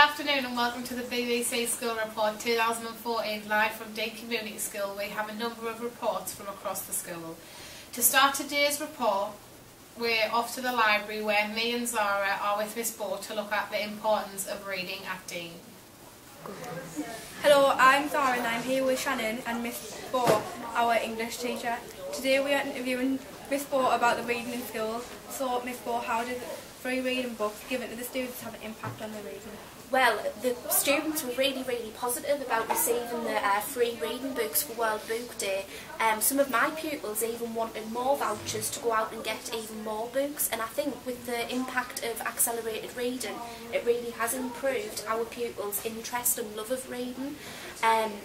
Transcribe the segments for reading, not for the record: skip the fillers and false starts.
afternoon and welcome to the BBC School Report 2014 live from Dean Community School. We have a number of reports from across the school. To start today's report, we're off to the library where me and Zara are with Miss Bo to look at the importance of reading at Dean. Hello, I'm Zara and I'm here with Shannon and Miss Bo, our English teacher. Today we are interviewing Miss Bo about the reading in school. So Miss Bo, how did free reading books given to the students have an impact on their reading? Well, the students were really positive about receiving the free reading books for World Book Day. Some of my pupils even wanted more vouchers to go out and get even more books, and I think with the impact of accelerated reading, it really has improved our pupils' interest and love of reading.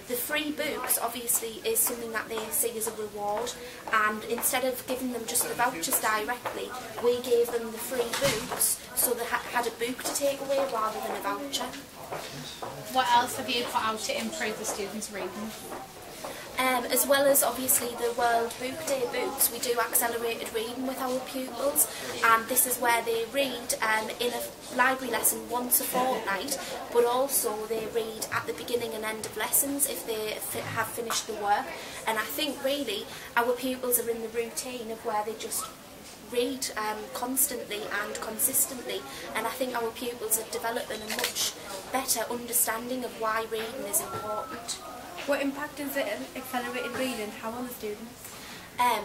The free books obviously is something that they see as a reward, and instead of giving them just the vouchers directly, we gave them the free books so they had a book to take away rather than a voucher. What else have you put out to improve the students' reading? As well as obviously the World Book Day books, we do accelerated reading with our pupils, and this is where they read in a library lesson once a fortnight, but also they read at the beginning and end of lessons if they have finished the work. And I think really our pupils are in the routine of where they just read constantly and consistently, and I think our pupils are developing a much better understanding of why reading is important. What impact does the accelerated reading have on the students?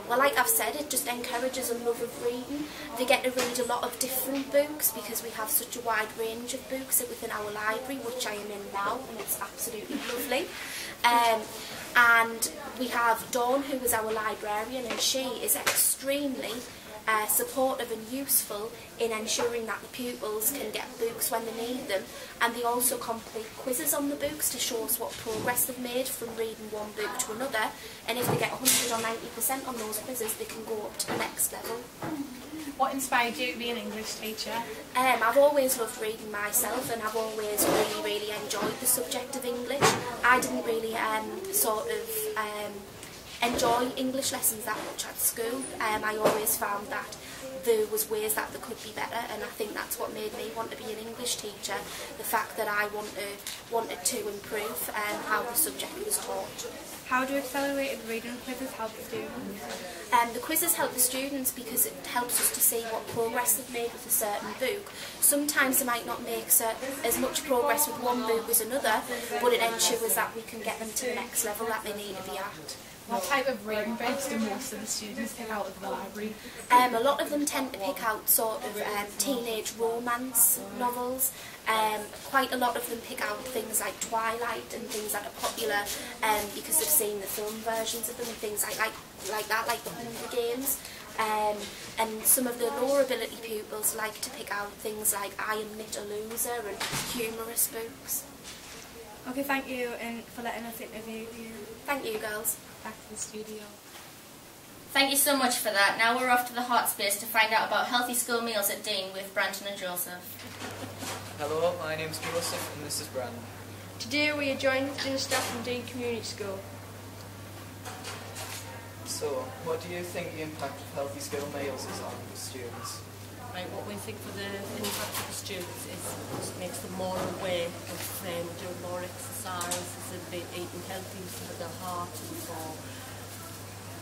Well, like I've said, it just encourages a love of reading. They get to read a lot of different books because we have such a wide range of books within our library, which I am in now, and it's absolutely lovely. And we have Dawn, who is our librarian, and she is extremely supportive and useful in ensuring that the pupils can get books when they need them, and they also complete quizzes on the books to show us what progress they've made from reading one book to another, and if they get 100 or 90% on those quizzes they can go up to the next level. What inspired you to be an English teacher? I've always loved reading myself, and I've always really enjoyed the subject of English. I didn't really enjoy English lessons that much at school. I always found that there was ways that they could be better, and I think that's what made me want to be an English teacher, the fact that I wanted to improve how the subject was taught. How do accelerated reading quizzes help the students? The quizzes help the students because it helps us to see what progress they've made with a certain book. Sometimes they might not make as much progress with one book as another, but it ensures that we can get them to the next level that they need to be at. What type of reading books do most of the students pick out of the library? A lot of them tend to pick out sort of teenage romance novels. Quite a lot of them pick out things like Twilight and things that are popular because they've seen the film versions of them and things like that, like the Hunger Games. And some of the lower ability pupils like to pick out things like I Am Knit a Loser and humorous books. Okay, thank you for letting us interview you. Thank you, girls. Back to the studio. Thank you so much for that. Now we're off to the hot space to find out about healthy school meals at Dean with Branton and Joseph. Hello, my name's Joseph and this is Brandon. Today we are joined with the staff from Dean Community School. So, what do you think the impact of healthy school meals is on the students? Right, what we think for the impact of the students is it makes them more aware of doing more exercise, eating healthy for their heart and for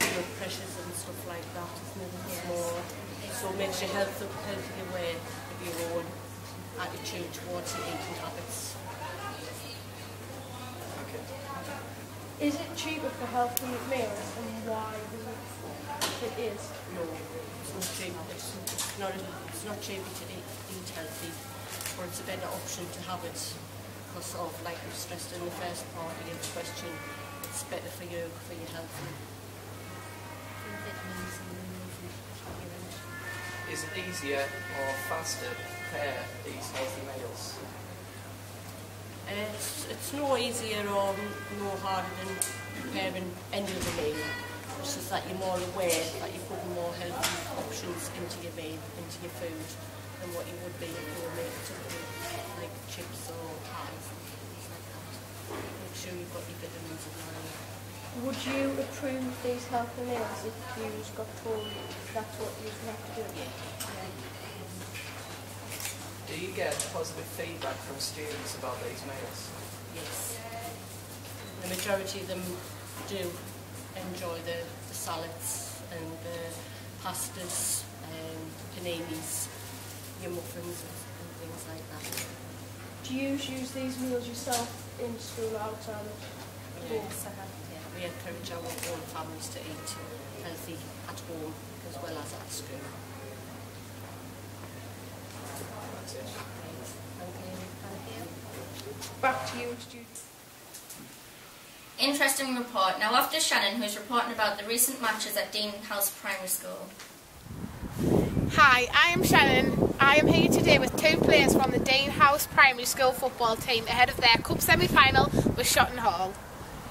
blood pressures and stuff like that, isn't it? Yes. So it makes you healthy aware of your own attitude towards your eating habits. Okay. Is it cheaper for healthy meals, and why it is? No, it's not cheap. It's not cheap to eat healthy, but it's a better option to have it because of, like we stressed in the first part of the question, it's better for your health. Is it easier or faster to prepare these healthy meals? It's no easier or no harder than preparing any other meal. It's just that you're more aware that you're putting more healthy options into your meal, into your food, than what you would be if you were making something like chips or pies and things like that. Make sure you've got your vitamins in there. Would you approve these healthy meals if you got told that's what you have to do? Yeah. Do you get positive feedback from students about these meals? Yes. The majority of them do enjoy the salads and the pastas and paninis, your muffins and things like that. Do you use these meals yourself in school or outside of school? Yes, yeah, we encourage our own families to eat healthy at home as well as at school. That's it. Thank you. Back to you, students. Interesting report. Now after Shannon, who's reporting about the recent matches at Dean House Primary School. Hi, I am Shannon. I am here today with two players from the Dean House Primary School football team ahead of their cup semi-final with Shotton Hall.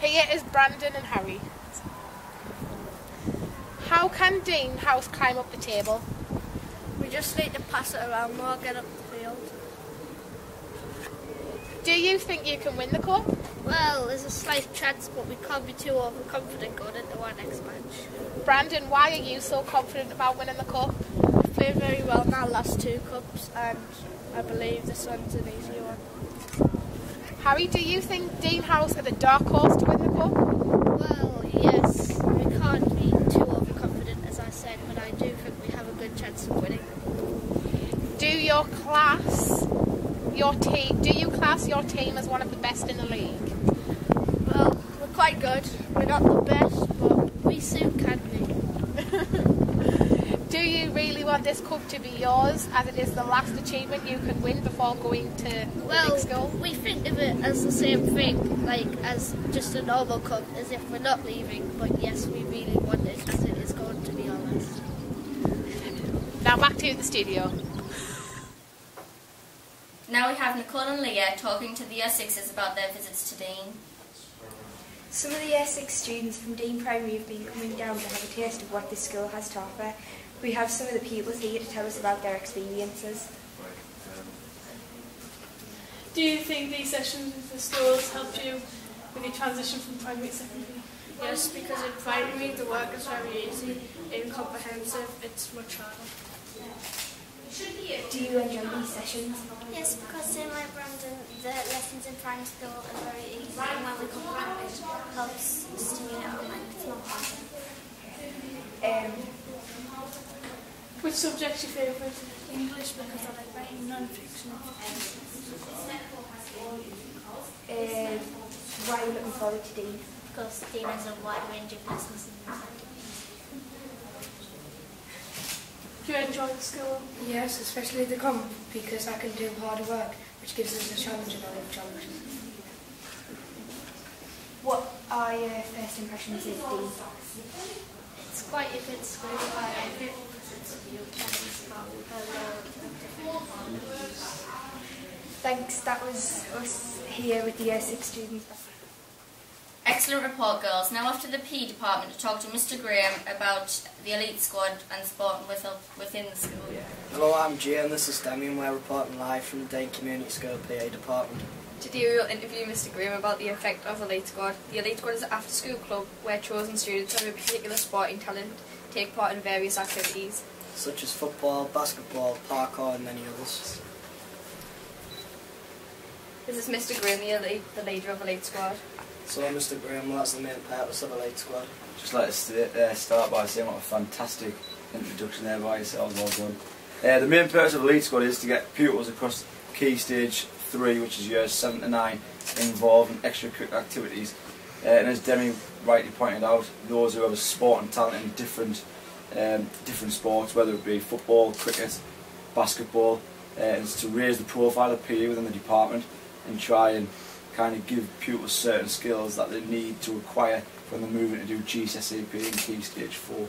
Here is Brandon and Harry. How can Dean House climb up the table? We just need to pass it around more, get up the field. Do you think you can win the cup? Well, there's a slight chance, but we can't be too overconfident going into our next match. Brandon, why are you so confident about winning the cup? We played very well in our last two cups, and I believe this one's an easier one. Harry, do you think Dean House are the dark horse to win the cup? Well, yes. We can't be too overconfident, as I said, but I do think we have a good chance of winning. Do you class your team as one of the best in the league? Well, we're quite good. We're not the best, but we soon can be. Do you really want this cup to be yours, as it is the last achievement you can win before going to the big school? We think of it as the same thing, like as just a normal cup, as if we're not leaving, but yes, we really want it, as it is going to be our last. Now back to the studio. Now we have Nicole and Leah talking to the Year 6s about their visits to Dean. Some of the Year 6 students from Dean Primary have been coming down to have a taste of what this school has to offer. We have some of the pupils here to tell us about their experiences. Do you think these sessions with the schools helped you with your transition from primary to secondary? Yes, because in primary the work is very easy, in comprehensive it's much harder. Do you enjoy these sessions? Yes, because same like Brandon, the lessons in primary school are very easy, and when we come around it helps stimulate our mind. It's not hard. Which subject's your favourite? English, because I like writing non-fiction. Why are you looking forward to Dean? Because Dean has a wide range of lessons in music. Do you enjoy the school? Yes, especially the comp, because I can do harder work, which gives us a challenge and other challenges. What are your first impressions of Dean? It's quite a good school. I like it because it's new and it's got a lot of different. Thanks, that was us here with the Year 6 students. Excellent report, girls. Now off to the PE department to talk to Mr. Graham about the elite squad and sport within the school. Hello, I'm Jay and this is Damien. We're reporting live from the Dane Community School PA department. Today we will interview Mr. Graham about the effect of Elite Squad. The Elite Squad is an after-school club where chosen students of a particular sporting talent take part in various activities, such as football, basketball, parkour and many others. This is Mr. Graham, the leader of Elite Squad. So Mr. Graham, well, that's the main purpose of Elite Squad. Just like to start by saying what a fantastic introduction there by yourselves, well done. The main purpose of Elite Squad is to get pupils across Key Stage 3, which is years 7 to 9, involved in extracurricular activities. And as Damien rightly pointed out, those who have a sport and talent in different sports, whether it be football, cricket, basketball, is to raise the profile of PE within the department and try and kind of give pupils certain skills that they need to acquire when they're moving to do GCSE PE in Key Stage 4.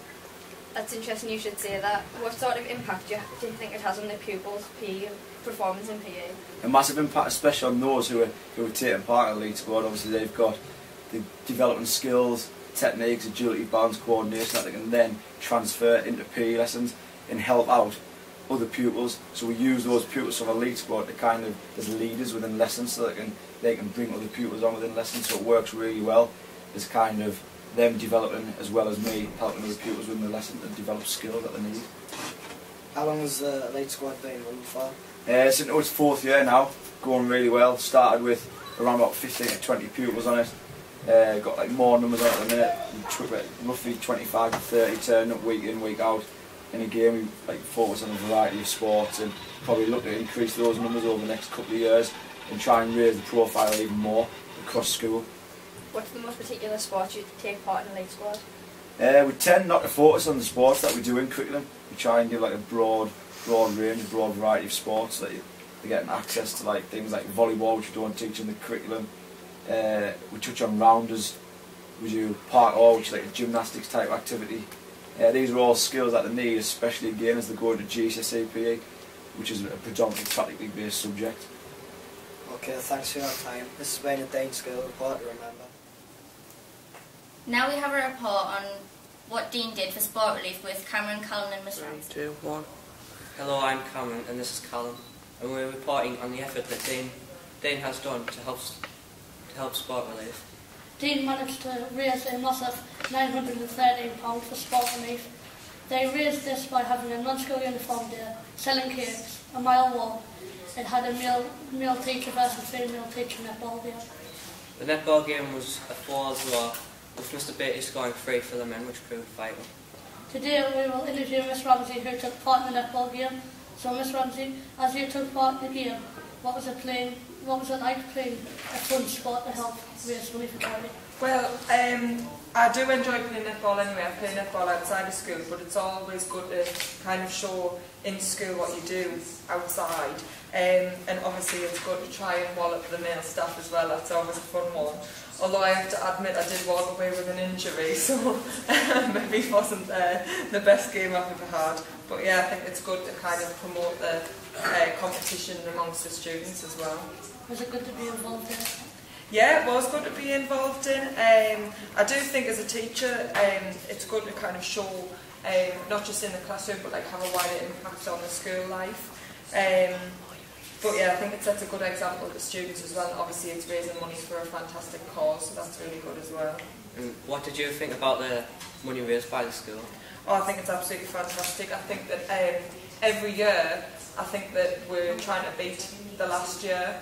That's interesting you should say that. What sort of impact do you think it has on the pupils' PE performance in PE? A massive impact, especially on those who are taking part in the Elite Squad. Obviously they've got the developing skills, techniques, agility, balance, coordination that they can then transfer into PE lessons and help out other pupils. So we use those pupils from Elite Squad to kind of as leaders within lessons, so they can bring other pupils on within lessons. So it works really well. It's kind of them developing as well as me helping other pupils within the lesson to develop skills that they need. How long has the Elite Squad been running for? It's into its 4th year now, going really well. Started with around about 15 to 20 pupils on it. Got like more numbers on it at the minute. Roughly 25 to 30 turning up week in, week out. In a game, we like focus on a variety of sports and probably look to increase those numbers over the next couple of years and try and raise the profile even more across school. What's the most particular sport you take part in the Elite Squad? We tend not to focus on the sports that we do in curriculum. We try and give like a broad range, a broad variety of sports that you're getting access to, like things like volleyball, which we don't teach in the curriculum. We touch on rounders, we do parkour, which is like a gymnastics type activity. These are all skills that they need, especially again as they go into GCSE PE, which is a predominantly practically based subject. Okay, thanks for your time. This has been a Dane School report to remember. Now we have a report on what Dean did for sport relief with Cameron, Callum and Miss Ramsey. 3, 2, 1. Hello, I'm Cameron and this is Callum, and we're reporting on the effort that Dean has done to help sport relief. Dean managed to raise a massive £913 for sport relief. They raised this by having a non-school uniform day, selling cakes, a mile walk. It had a male teacher versus female teacher netball day. The netball game was a 4-0 with Mr. Beatty scoring 3 for the men, which proved vital. Today we will interview Miss Ramsey, who took part in the netball game. So Miss Ramsey, as you took part in the game, what was it like playing a fun sport to help raise money for charity? Well, I do enjoy playing netball anyway. I play netball outside of school, but it's always good to kind of show in school what you do outside. And obviously it's good to try and wallop the male staff as well. That's always a fun one. Although I have to admit I did walk away with an injury, so maybe it wasn't the best game I've ever had. But yeah, I think it's good to kind of promote the competition amongst the students as well. Was it good to be involved in? Yeah, it was good to be involved in. I do think as a teacher, it's good to kind of show, not just in the classroom, but like have a wider impact on the school life. But yeah, I think it sets a good example to students as well. And obviously, it's raising money for a fantastic cause, so that's really good as well. And what did you think about the money raised by the school? Oh, I think it's absolutely fantastic. I think that every year, I think that we're trying to beat the last year.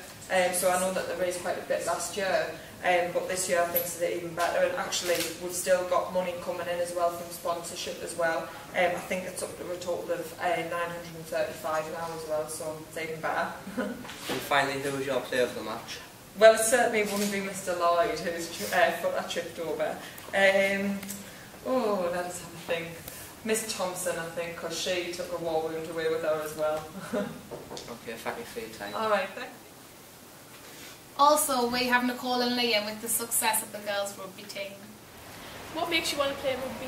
So I know that they raised quite a bit last year, but this year I think it's even better. And actually, we've still got money coming in as well from sponsorship as well. I think it's up to a total of 935 now as well, so it's even better. And finally, who was your player of the match? Well, it certainly wouldn't be Mr. Lloyd, whose foot I tripped over. Oh, let us have a think. Miss Thompson, I think, because she took a war wound away with her as well. Okay, thank you for your time. Alright, thank you. Also, we have Nicole and Liam with the success of the girls' rugby team. What makes you want to play rugby?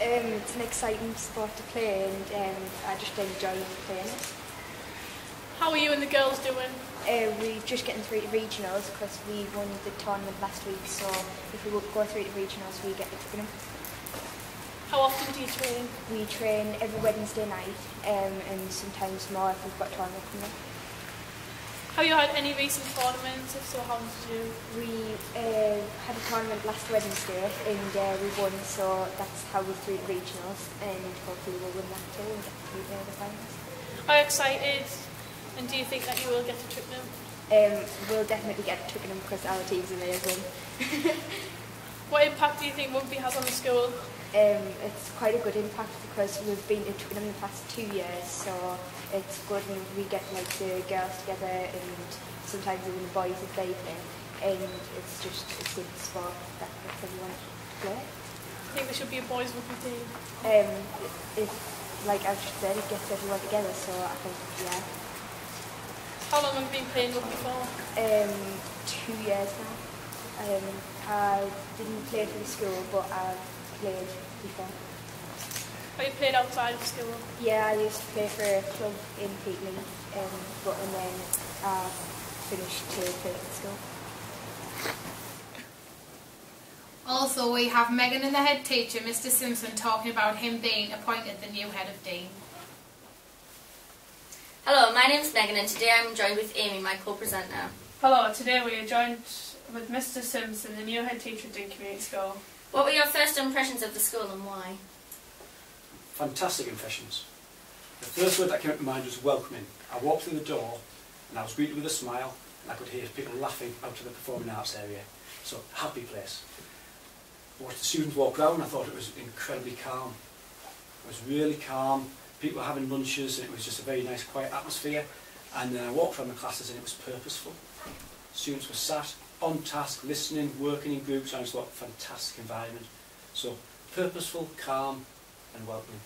It's an exciting sport to play, and I just enjoy playing it. How are you and the girls doing? We're just getting through to regionals because we won the tournament last week, so if we go through to regionals we get the Twickenham. How often do you train? We train every Wednesday night, and sometimes more if we've got a tournament coming up. Have you had any recent tournaments? If so, how did you do? We had a tournament last Wednesday and we won, so that's how we're through the regionals, and hopefully we'll win that too and get through the finals. Are you excited? And do you think that you will get to Twickenham? We'll definitely get to Twickenham because our team's amazing. What impact do you think rugby has on the school? It's quite a good impact because we've been to Twickenham the past 2 years, so it's good when we get like the girls together and sometimes even the boys if they play, and it's a good sport that makes everyone play. I think there should be a boys rugby team. Like I've just said, it gets everyone together, so I think, yeah. How long have you been playing rugby for? 2 years now. I didn't play for the school, but I've played before. Have you played outside of school? Yeah, I used to play for a club in Peatley, and then I finished to play at school. Also, we have Megan and the head teacher, Mr. Simpson, talking about him being appointed the new head of Dean. Hello, my name is Megan and today I'm joined with Amy, my co-presenter. Hello, today we are joined with Mr. Simpson, the new head teacher at Dean Community School. What were your first impressions of the school and why? Fantastic impressions. The first word that came to mind was welcoming. I walked through the door and I was greeted with a smile, and I could hear people laughing out to the performing arts area. So, happy place. But as the students walked round, I thought it was incredibly calm. It was really calm. People were having lunches, and it was just a very nice, quiet atmosphere. And then I walked around the classes, and it was purposeful. Students were sat on task, listening, working in groups, and I just thought, fantastic environment. So, purposeful, calm, and welcoming.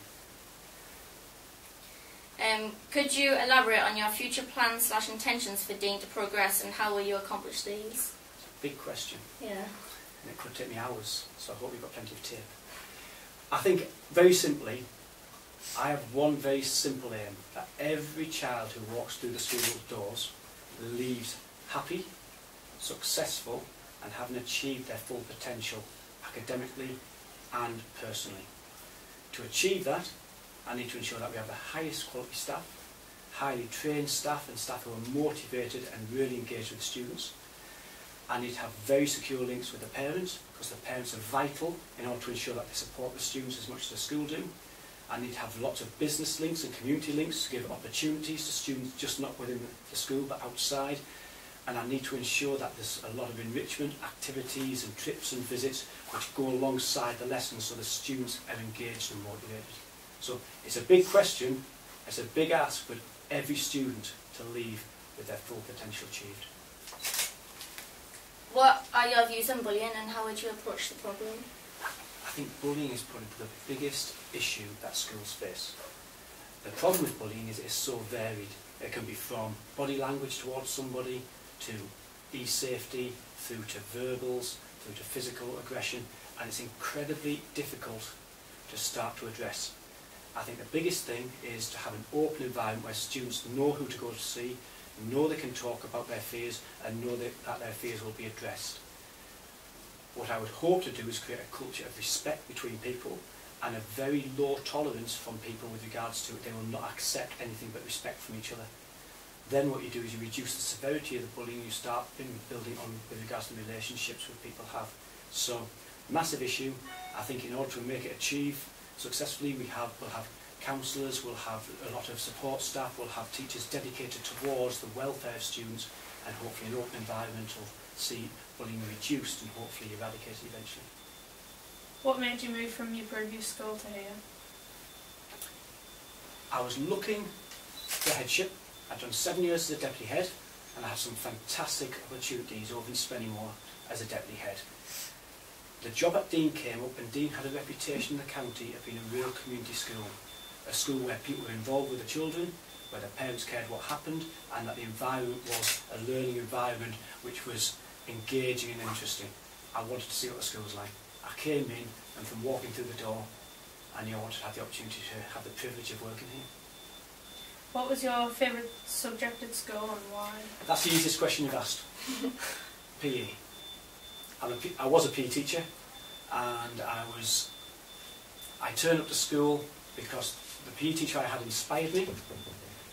Could you elaborate on your future plans / intentions for Dean to progress, and how will you accomplish these? Big question. Yeah. And it could take me hours, so I hope you've got plenty of tape. I think, very simply, I have one very simple aim, that every child who walks through the school doors leaves happy, successful, and having achieved their full potential, academically and personally. To achieve that, I need to ensure that we have the highest quality staff, highly trained staff, and staff who are motivated and really engaged with the students. I need to have very secure links with the parents, because the parents are vital in order to ensure that they support the students as much as the school do. I need to have lots of business links and community links to give opportunities to students just not within the school but outside. And I need to ensure that there's a lot of enrichment, activities and trips and visits which go alongside the lessons so the students are engaged and motivated. So it's a big question, it's a big ask for every student to leave with their full potential achieved. What are your views on bullying, and how would you approach the problem? I think bullying is probably the biggest issue that schools face. The problem with bullying is it is so varied. It can be from body language towards somebody, to e-safety, through to verbals, through to physical aggression, and it's incredibly difficult to start to address. I think the biggest thing is to have an open environment where students know who to go to see, know they can talk about their fears, and know that their fears will be addressed. What I would hope to do is create a culture of respect between people and a very low tolerance from people with regards to they will not accept anything but respect from each other. Then what you do is you reduce the severity of the bullying, you start building on with regards to the relationships that people have. So, massive issue. I think in order to make it achieve successfully, we'll have counsellors, we'll have a lot of support staff, we'll have teachers dedicated towards the welfare of students, and hopefully an open environment will see bullying reduced and hopefully eradicated eventually. What made you move from your previous school to here? I was looking for headship. I'd done 7 years as a deputy head, and I had some fantastic opportunities over in Spennymoor as a deputy head. The job at Dean came up, and Dean had a reputation in the county of being a real community school, a school where people were involved with the children, where their parents cared what happened, and that the environment was a learning environment which was engaging and interesting. I wanted to see what the school was like. I came in, and from walking through the door, I knew I wanted to have the opportunity to have the privilege of working here. What was your favourite subject at school and why? That's the easiest question you've asked. PE. I was a PE teacher, and I turned up to school because the PE teacher I had inspired me.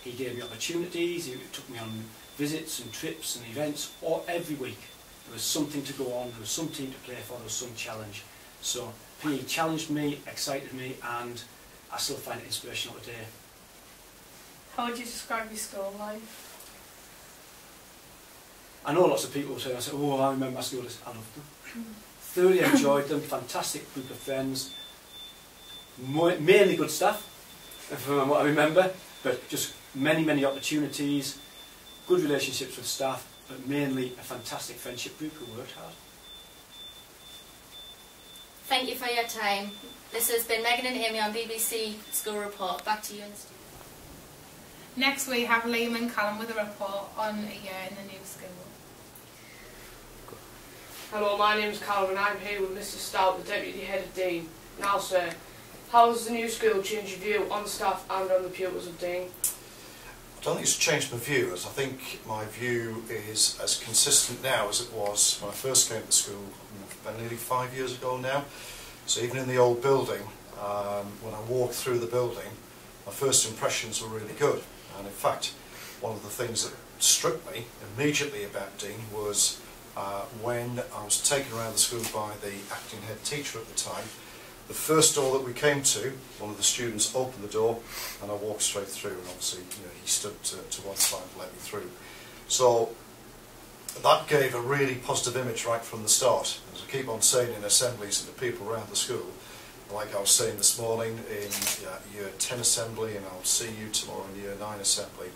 He gave me opportunities, he took me on visits and trips and events, every week. There was something to go on, there was some team to play for, there was some challenge. So PE challenged me, excited me, and I still find it inspirational today. How would you describe your school life? I know lots of people will say, oh, I remember my school days. I loved them. Thoroughly enjoyed them, fantastic group of friends, mainly good stuff, from what I remember, but just many, many opportunities, good relationships with staff, but mainly a fantastic friendship group who worked hard. Thank you for your time. This has been Megan and Amy on BBC School Report. Back to you in the studio. Next we have Liam and Callum with a report on a year in the new school. Hello, my name is Callum and I'm here with Mr Stout, the Deputy Head of Dean. Now sir, how has the new school changed your view on staff and on the pupils of Dean? I don't think it's changed my view, as I think my view is as consistent now as it was when I first came to school about nearly 5 years ago now. So even in the old building, when I walked through the building, my first impressions were really good. And in fact, one of the things that struck me immediately about Dean was when I was taken around the school by the acting head teacher at the time, The first door that we came to, one of the students opened the door and I walked straight through, and obviously he stood to one side and let me through. So that gave a really positive image right from the start. As I keep on saying in assemblies and the people around the school, like I was saying this morning in Year 10 assembly, and I'll see you tomorrow in Year 9 assembly,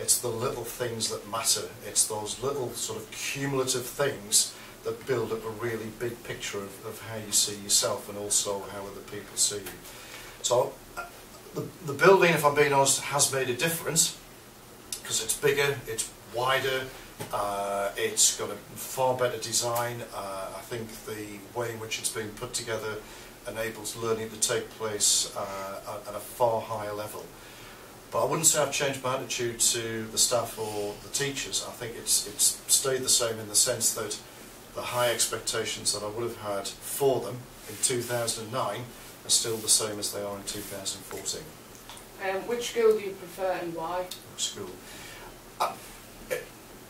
it's the little things that matter. It's those little sort of cumulative things that build up a really big picture of how you see yourself and also how other people see you. So the building, if I'm being honest, has made a difference because it's bigger, it's wider, it's got a far better design. I think the way in which it's been put together enables learning to take place at a far higher level. But I wouldn't say I've changed my attitude to the staff or the teachers. I think it's stayed the same in the sense that the high expectations that I would have had for them in 2009 are still the same as they are in 2014. Which school do you prefer and why? Which school?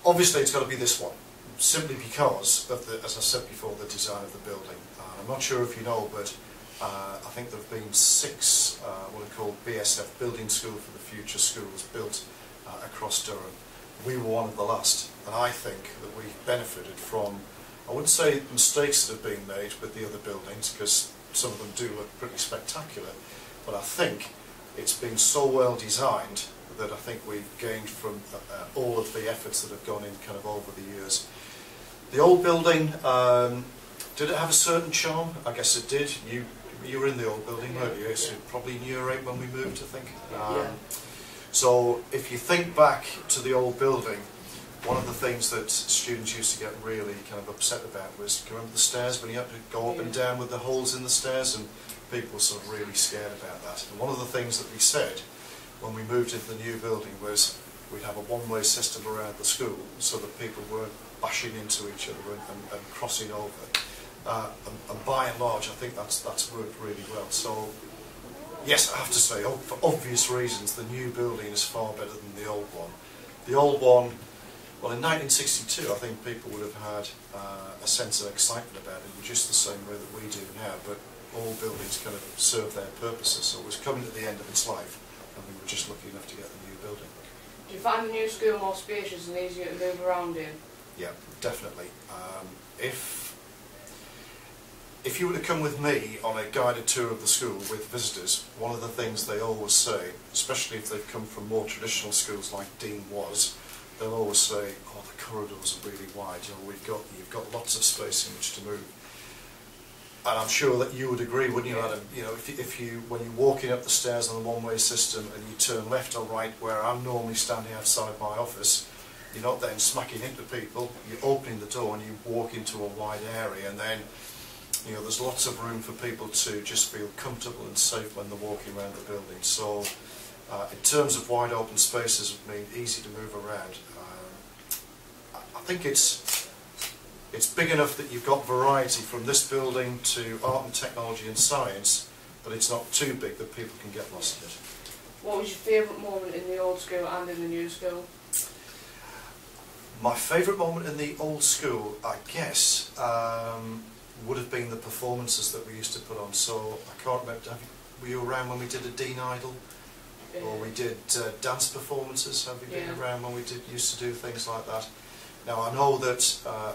Obviously it's got to be this one, simply because of the, as I said before, the design of the building. I'm not sure if you know, but I think there have been 6 what are called BSF, Building School for the Future schools, built across Durham. We were one of the last, and I think that we benefited from, I wouldn't say mistakes that have been made with the other buildings, because some of them do look pretty spectacular, but I think it's been so well designed that I think we've gained from all of the efforts that have gone in kind of over the years. The old building, did it have a certain charm? I guess it did. You were in the old building, weren't you? So probably in Year 8 when we moved, I think. So if you think back to the old building, one of the things that students used to get really kind of upset about was, do you remember the stairs when you had to go up and down with the holes in the stairs, and people were sort of really scared about that. And one of the things that we said when we moved into the new building was we'd have a one-way system around the school so that people weren't bashing into each other and crossing over. And by and large, I think that's worked really well. So yes, I have to say, for obvious reasons, the new building is far better than the old one. The old one, well, in 1962, I think people would have had a sense of excitement about it in just the same way that we do now, but all buildings kind of serve their purposes, so it was coming to the end of its life, and we were just lucky enough to get the new building. Do you find the new school more spacious and easier to move around in? Yeah, definitely. If you were to come with me on a guided tour of the school with visitors, one of the things they always say, especially if they've come from more traditional schools like Dean was, they'll always say, oh, the corridors are really wide, you know, you've got lots of space in which to move. And I'm sure that you would agree, wouldn't you, Adam? You know, when you're walking up the stairs on a one-way system and you turn left or right, where I'm normally standing outside my office, you're not then smacking into people, you're opening the door and you walk into a wide area, and then, you know, there's lots of room for people to just feel comfortable and safe when they're walking around the building. So, in terms of wide open spaces, I mean, easy to move around. I think it's big enough that you've got variety from this building to art and technology and science, but it's not too big that people can get lost in it. What was your favourite moment in the old school and in the new school? My favourite moment in the old school, I guess, would have been the performances that we used to put on. So I can't remember, were you around when we did a Dean Idol? Or we did dance performances? Have you been around when we used to do things like that? Now I know that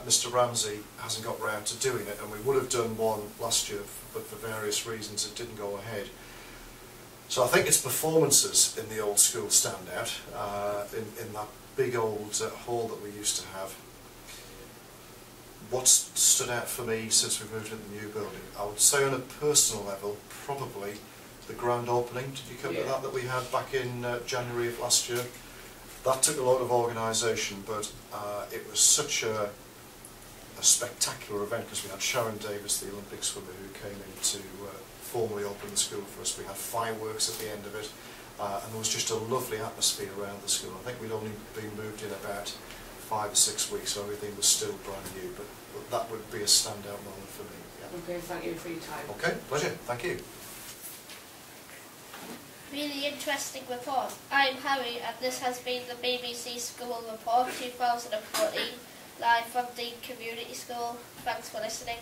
Mr. Ramsey hasn't got round to doing it, and we would have done one last year, but for various reasons it didn't go ahead. So I think its performances in the old school stand out, in that big old hall that we used to have. What's stood out for me since we moved into the new building, I would say on a personal level, probably the grand opening. Did you come to that we had back in January of last year? That took a lot of organisation, but it was such a spectacular event because we had Sharon Davis, the Olympic swimmer, who came in to formally open the school for us. We had fireworks at the end of it, and there was just a lovely atmosphere around the school. I think we'd only been moved in about 5 or 6 weeks, so everything was still brand new, but that would be a standout moment for me. Yeah. Okay, thank you for your time. Okay, pleasure, thank you. Really interesting report. I'm Harry and this has been the BBC School Report 2014, live from Dean Community School. Thanks for listening.